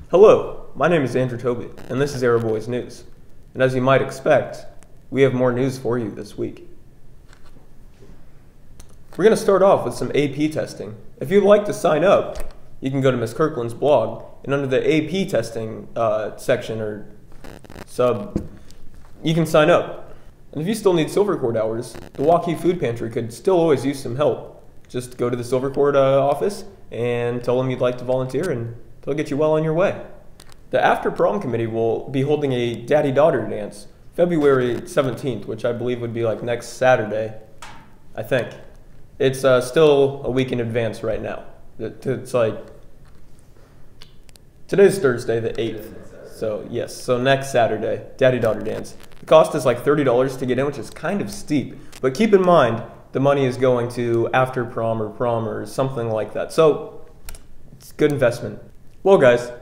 Hello, my name is Andrew Toby, and this is Arrowboyz News. And as you might expect, we have more news for you this week. We're going to start off with some AP testing. If you'd like to sign up, you can go to Ms. Kirkland's blog, and under the AP testing section or sub, you can sign up. And if you still need Silver Cord hours, the Waukee Food Pantry could still always use some help. Just go to the Silver Cord office and tell them you'd like to volunteer, and they'll get you well on your way. The After Prom Committee will be holding a daddy-daughter dance February 17th, which I believe would be like next Saturday, I think. It's still a week in advance right now. It's like, today's Thursday the 8th. So yes, so next Saturday, daddy-daughter dance. The cost is like $30 to get in, which is kind of steep. But keep in mind, the money is going to After Prom or something like that. So it's a good investment. Well guys,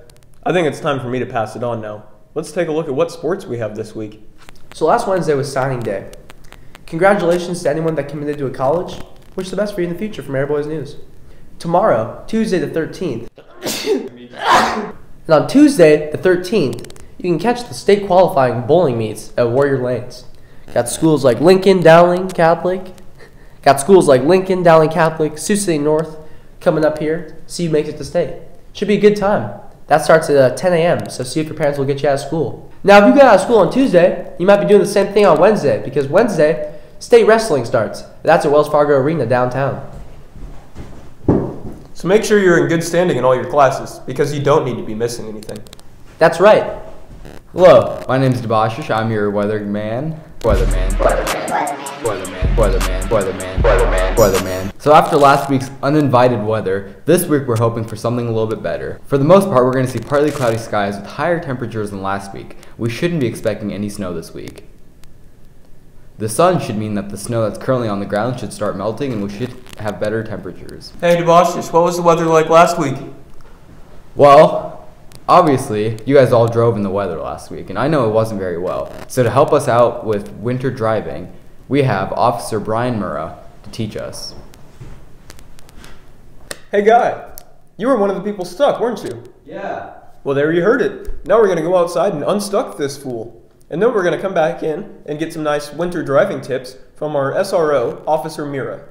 I think it's time for me to pass it on now. Let's take a look at what sports we have this week. So last Wednesday was signing day. Congratulations to anyone that committed to a college. Wish the best for you in the future from Arrowboyz News. Tomorrow, Tuesday the 13th. And on Tuesday the 13th, you can catch the state qualifying bowling meets at Warrior Lanes. Got schools like Lincoln, Dowling Catholic. Sioux City North coming up here. See who makes it to state. Should be a good time. That starts at 10 a.m., so see if your parents will get you out of school. Now, if you got out of school on Tuesday, you might be doing the same thing on Wednesday, because Wednesday, state wrestling starts. That's at Wells Fargo Arena downtown. So make sure you're in good standing in all your classes, because you don't need to be missing anything. That's right. Hello, my name is Debashish. I'm your weatherman. So after last week's uninvited weather, this week we're hoping for something a little bit better. For the most part, we're going to see partly cloudy skies with higher temperatures than last week. We shouldn't be expecting any snow this week. The sun should mean that the snow that's currently on the ground should start melting and we should have better temperatures. Hey Debashish, what was the weather like last week? Well, obviously, you guys all drove in the weather last week, and I know it wasn't very well. So to help us out with winter driving, we have Officer Brian Murrah to teach us. Hey guy, you were one of the people stuck, weren't you? Yeah. Well, there you heard it. Now we're going to go outside and unstuck this fool. And then we're going to come back in and get some nice winter driving tips from our SRO, Officer Mira.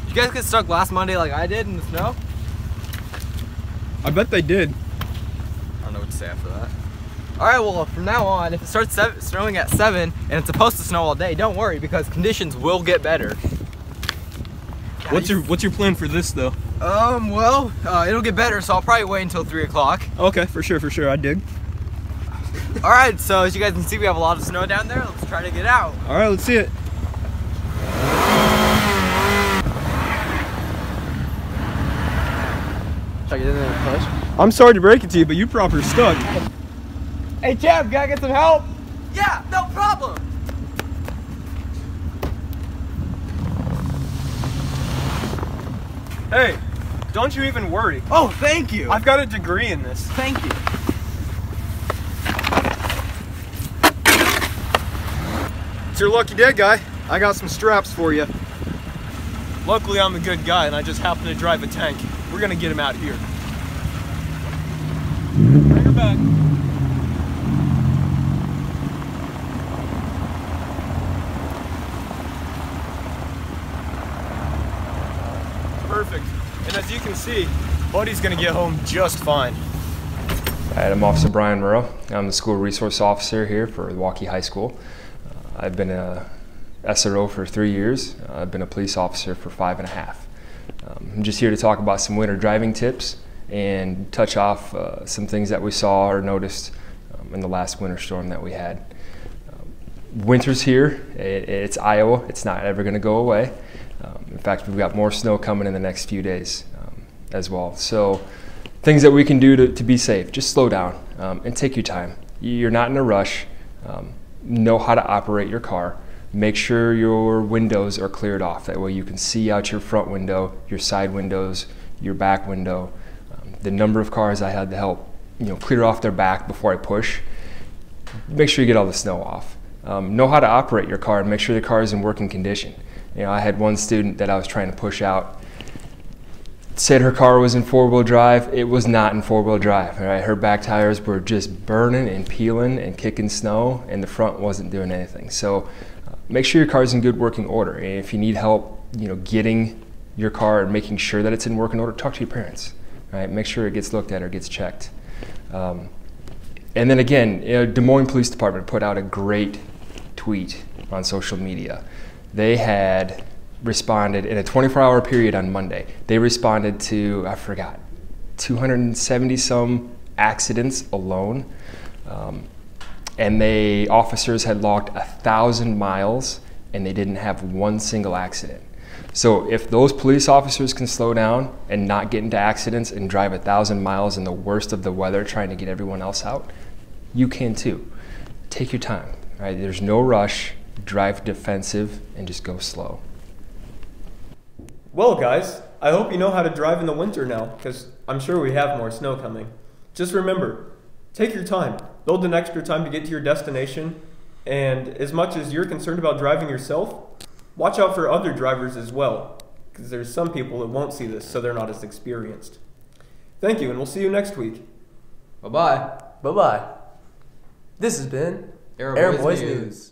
You guys get stuck last Monday like I did in the snow? I bet they did. I don't know what to say after that. Alright, well, from now on, if it starts snowing at 7 and it's supposed to snow all day, don't worry because conditions will get better. What's your plan for this, though? It'll get better, so I'll probably wait until 3 o'clock. Okay, for sure, I dig. Alright, so as you guys can see, we have a lot of snow down there. Let's try to get out. Alright, let's see it. Should I get in there and push? I'm sorry to break it to you, but you proper stuck. Hey, Jeff, gotta get some help? Yeah, no problem. Hey, don't you even worry. Oh, thank you. I've got a degree in this. Thank you. It's your lucky day, guy. I got some straps for you. Luckily, I'm a good guy, and I just happen to drive a tank. We're gonna get him out here. Bring her back. Perfect. And as you can see, Buddy's gonna get home just fine. Hi, I'm Officer Brian Murrah. I'm the school resource officer here for Waukee High School. I've been a SRO for 3 years. I've been a police officer for 5.5. I'm just here to talk about some winter driving tips and touch off some things that we saw or noticed in the last winter storm that we had. Winter's here. It's Iowa. It's not ever going to go away. In fact, we've got more snow coming in the next few days as well. So things that we can do to be safe, just slow down and take your time. You're not in a rush. Know how to operate your car. Make sure your windows are cleared off. That way you can see out your front window, your side windows, your back window. The number of cars I had to help clear off their back before I push. Make sure you get all the snow off. Know how to operate your car and make sure the car is in working condition. I had one student that I was trying to push out said her car was in 4-wheel drive. It was not in 4-wheel drive. All right, her back tires were just burning and peeling and kicking snow, and the front wasn't doing anything. So make sure your car's in good working order. And if you need help, getting your car and making sure that it's in working order, talk to your parents. All right, make sure it gets looked at or gets checked. And then again, Des Moines Police Department put out a great tweet on social media. They had responded in a 24-hour period on Monday. They responded to, 270 some accidents alone. And officers had logged 1,000 miles and they didn't have one single accident. So if those police officers can slow down and not get into accidents and drive 1,000 miles in the worst of the weather trying to get everyone else out, you can too. Take your time, right? There's no rush, drive defensive, and just go slow. Well, guys, I hope you know how to drive in the winter now, because I'm sure we have more snow coming. Just remember, take your time. Build an extra time to get to your destination, and as much as you're concerned about driving yourself, watch out for other drivers as well, because there's some people that won't see this, so they're not as experienced. Thank you, and we'll see you next week. Bye-bye. Bye-bye. This has been Arrowboyz News.